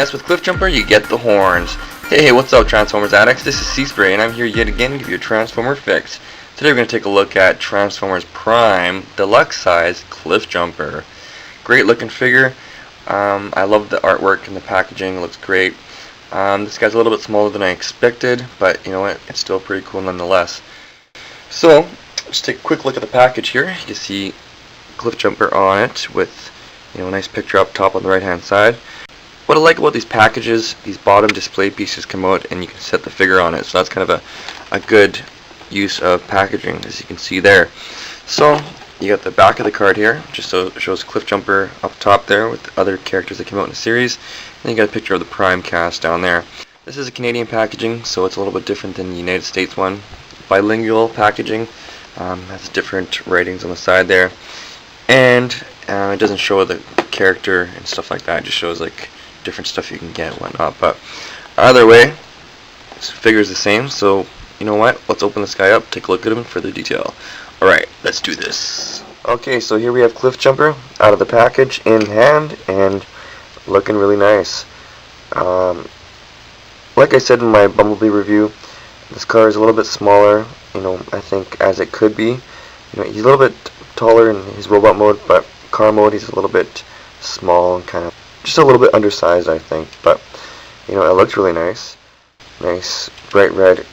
mess with Cliffjumper, you get the horns. Hey, what's up, Transformers addicts? This is C-Spray, and I'm here yet again to give you a Transformer fix. Today we're going to take a look at Transformers-Prime Deluxe size Cliffjumper. Great looking figure. I love the artwork and the packaging. It looks great. This guy's a little bit smaller than I expected, but you know what? It's still pretty cool nonetheless. So, just take a quick look at the package here. You can see Cliffjumper on it with a nice picture up top on the right hand side. What I like about these packages, these bottom display pieces come out and you can set the figure on it, so that's kind of a good use of packaging, as you can see there. So you got the back of the card here, just so it shows Cliffjumper up top there with the other characters that came out in the series, and you got a picture of the Prime cast down there. This is a Canadian packaging, so it's a little bit different than the United States one. Bilingual packaging, has different writings on the side there, and it doesn't show the character and stuff like that. It just shows like different stuff you can get and whatnot. But either way, this figure is the same. So you know what? Let's open this guy up, take a look at him in further detail. All right, let's do this. Okay, so here we have Cliffjumper out of the package in hand and looking really nice. Like I said in my Bumblebee review, this car is a little bit smaller, I think, as it could be. He's a little bit taller in his robot mode, but car mode he's a little bit small and kind of just a little bit undersized, I think. But it looks really nice. Nice bright red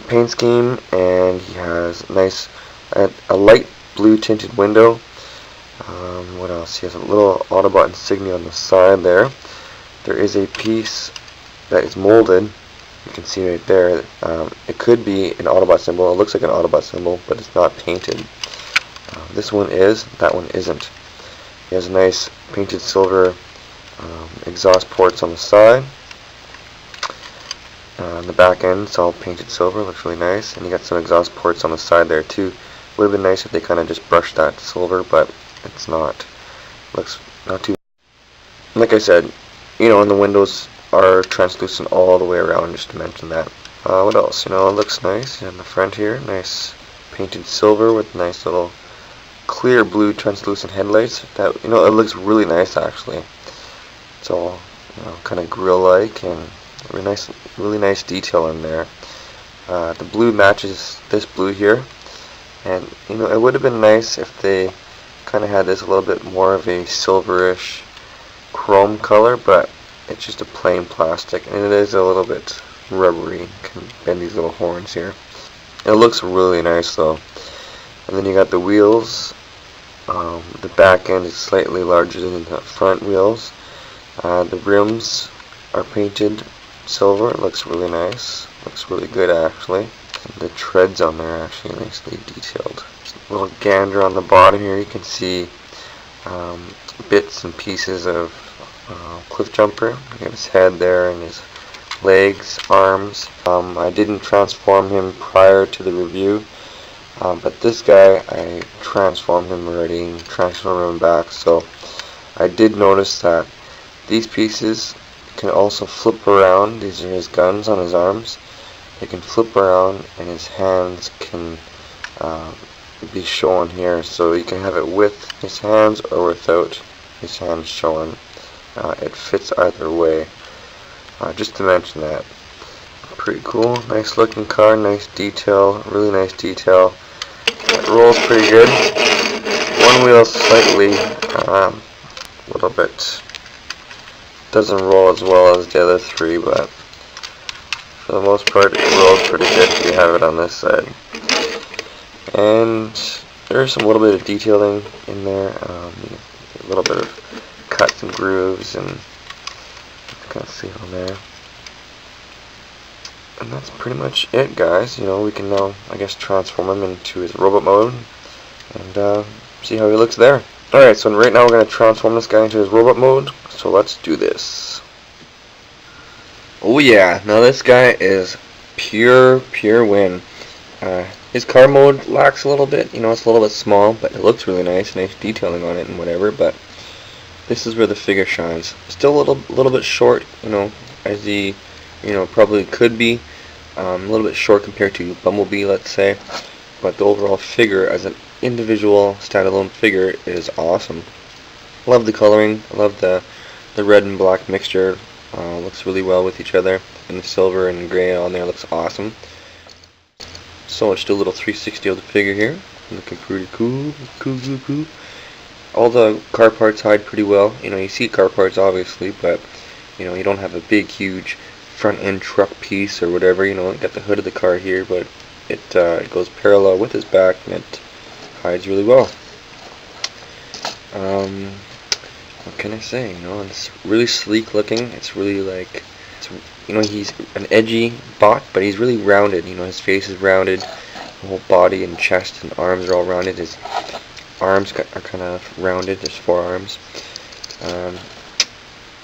paint scheme, and he has a light blue tinted window. What else? He has a little Autobot insignia on the side there. There is a piece that is molded. You can see right there. It could be an Autobot symbol. It looks like an Autobot symbol, but it's not painted. This one is. That one isn't. He has nice painted silver exhaust ports on the side. On the back end, it's all painted silver. Looks really nice. And you got some exhaust ports on the side there too. Would have been nice if they kind of just brushed that silver, but it's not. Looks not too. Like I said, and the windows are translucent all the way around, just to mention that. What else? It looks nice. On the front here, nice painted silver with nice little clear blue translucent headlights. That it looks really nice actually. It's all kind of grill-like and really nice detail in there. The blue matches this blue here, and it would have been nice if they kind of had this a little bit more of a silverish chrome color, but it's just a plain plastic, and it is a little bit rubbery. Can bend these little horns here. It looks really nice though. And then you got the wheels. The back end is slightly larger than the front wheels. The rims are painted silver. It looks really nice. Looks really good actually. The treads on there are actually nicely detailed. A little gander on the bottom here. You can see bits and pieces of Cliffjumper. You got his head there and his legs, arms. I didn't transform him prior to the review, but this guy I transformed him already and transformed him back. So I did notice that these pieces can also flip around. These are his guns on his arms. They can flip around, and his hands can be shown here. So you can have it with his hands or without his hands showing. It fits either way. Just to mention that. Pretty cool. Nice looking car. Nice detail. Really nice detail. It rolls pretty good. One wheel slightly a little bit doesn't roll as well as the other three, but for the most part it rolls pretty good if you have it on this side. And there's some little bit of detailing in there, a little bit of cuts and grooves, and you can see on there. And that's pretty much it, guys. We can now, I guess, transform him into his robot mode and see how he looks there. Alright, so right now we're going to transform this guy into his robot mode, so let's do this. Oh yeah, now this guy is pure win. His car mode lacks a little bit, it's a little bit small, but it looks really nice detailing on it and whatever, but this is where the figure shines. Still a little bit short, as he, probably could be. A little bit short compared to Bumblebee, let's say, but the overall figure as an individual standalone figure is awesome. Love the coloring. I love the red and black mixture. Looks really well with each other, and the silver and gray on there looks awesome. So let's do a little 360 of the figure here. Looking pretty cool, cool. All the car parts hide pretty well. You know, you see car parts obviously, but you know, you don't have a big, huge front end truck piece or whatever. You know, you got the hood of the car here, but it goes parallel with his back, and it hides really well. What can I say? You know, it's really sleek looking. It's really like, you know, he's an edgy bot, but he's really rounded. You know, his face is rounded, the whole body and chest and arms are all rounded. His arms are kind of rounded. There's 4 arms.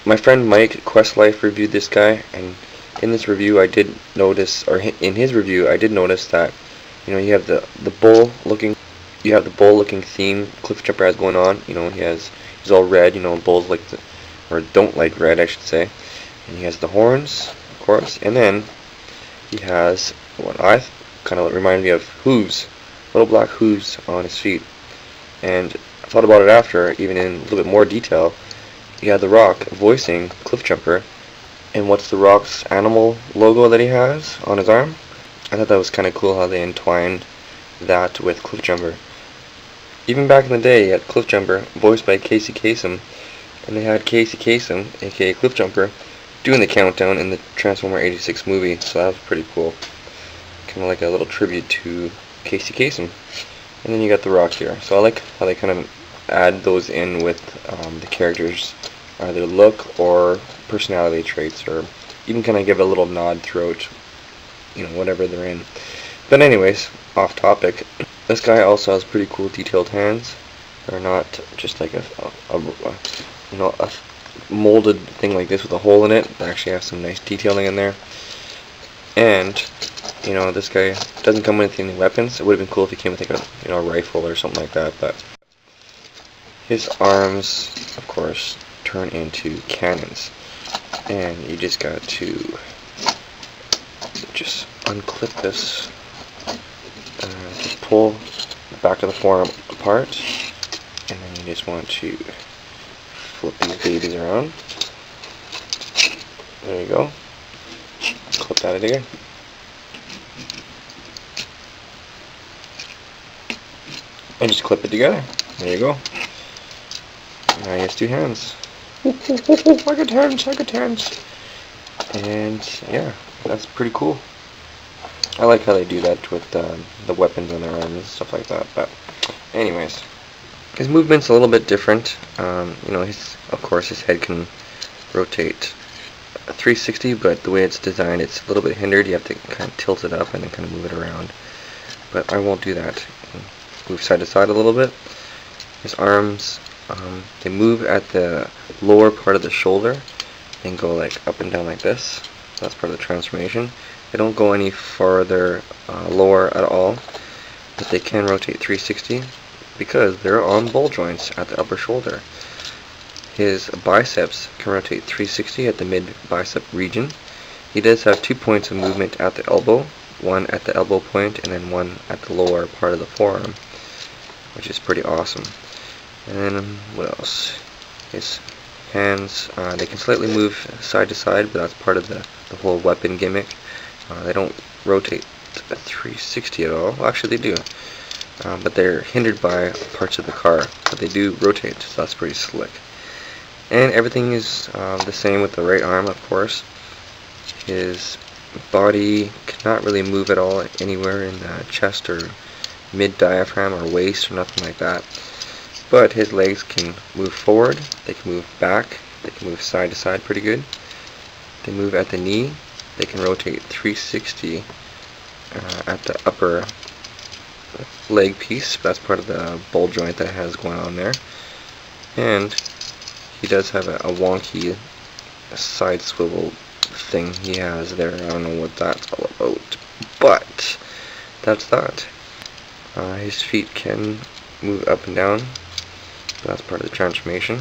My friend Mike Questlife reviewed this guy, and in this review I did notice, or in his review I did notice that, you know, you have the bull looking theme Cliffjumper has going on. You know, he's all red. You know, bulls like or don't like red, I should say. And he has the horns, of course, and then he has what I kind of reminded me of hooves, little black hooves on his feet. And I thought about it after, even in a little bit more detail. You had The Rock voicing Cliffjumper, and what's The Rock's animal logo that he has on his arm? I thought that was kind of cool how they entwined that with Cliffjumper. Even back in the day, you had Cliffjumper voiced by Casey Kasem, and they had Casey Kasem, aka Cliffjumper, doing the countdown in the Transformers 86 movie, so that was pretty cool. Kind of like a little tribute to Casey Kasem. And then you got The Rock here. So I like how they kind of add those in with the characters' either look or personality traits, or even kind of give a little nod throughout, you know, whatever they're in. But anyways, off topic. This guy also has pretty cool detailed hands. They're not just like a molded thing like this with a hole in it. They actually have some nice detailing in there. And you know, this guy doesn't come with any weapons. It would have been cool if he came with like a rifle or something like that, but his arms, of course, turn into cannons, and you just got to just unclip this, just pull the back of the forearm apart, and then you just want to flip these babies around. There you go. Clip that again. And just clip it together. There you go. Now he has 2 hands. I got hands. And yeah, that's pretty cool. I like how they do that with the weapons on their arms and stuff like that. But anyways, his movement's a little bit different. You know, of course his head can rotate 360, but the way it's designed, it's a little bit hindered. You have to kind of tilt it up and then kind of move it around. But I won't do that. Move side to side a little bit. His arms, they move at the lower part of the shoulder and go like up and down like this. That's part of the transformation. They don't go any farther lower at all, but they can rotate 360 because they're on ball joints at the upper shoulder. His biceps can rotate 360 at the mid bicep region. He does have 2 points of movement at the elbow, one at the elbow point and then one at the lower part of the forearm, which is pretty awesome. And then what else? His hands, they can slightly move side to side, but that's part of the whole weapon gimmick. They don't rotate 360 at all. Well, actually they do, but they're hindered by parts of the car, but they do rotate, so that's pretty slick. And everything is the same with the right arm, of course. His body cannot really move at all anywhere in the chest or mid diaphragm or waist or nothing like that. But his legs can move forward, they can move back, they can move side to side pretty good. They move at the knee, they can rotate 360 at the upper leg piece. That's part of the ball joint that has going on there. And he does have a wonky side swivel thing he has there. I don't know what that's all about, but that's that. His feet can move up and down, but that's part of the transformation.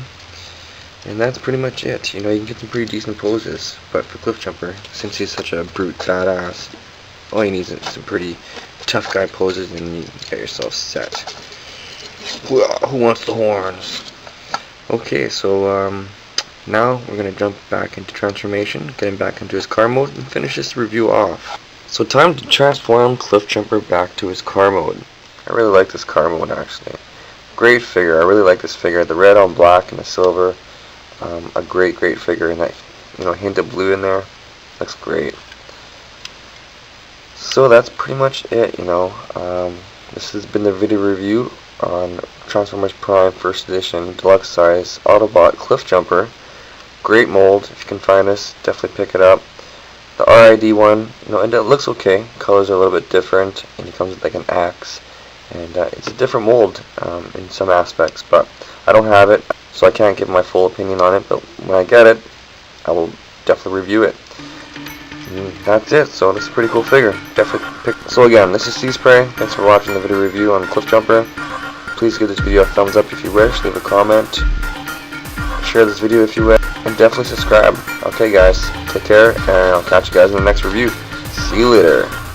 And that's pretty much it. You know, you can get some pretty decent poses, but for Cliffjumper, since he's such a brute badass, all you need is some pretty tough guy poses and you get yourself set. Who wants the horns? Okay, so Now we're going to jump back into transformation, get him back into his car mode, and finish this review off. So time to transform Cliffjumper back to his car mode. I really like this car mode actually. Great figure. I really like this figure. The red on black and the silver. A great figure, and that hint of blue in there. Looks great. So that's pretty much it. This has been the video review on Transformers-Prime First Edition Deluxe Size Autobot Cliffjumper. Great mold. If you can find this, definitely pick it up. The RID one, and it looks okay. Colors are a little bit different, and it comes with like an axe, and it's a different mold in some aspects. But I don't have it, so I can't give my full opinion on it. But when I get it, I will definitely review it. And that's it. So this is a pretty cool figure. Definitely pick. So again, this is C-Spray. Thanks for watching the video review on Cliffjumper. Please give this video a thumbs up if you wish. Leave a comment. Share this video if you wish. And definitely subscribe. Okay guys, take care, and I'll catch you guys in the next review. See you later.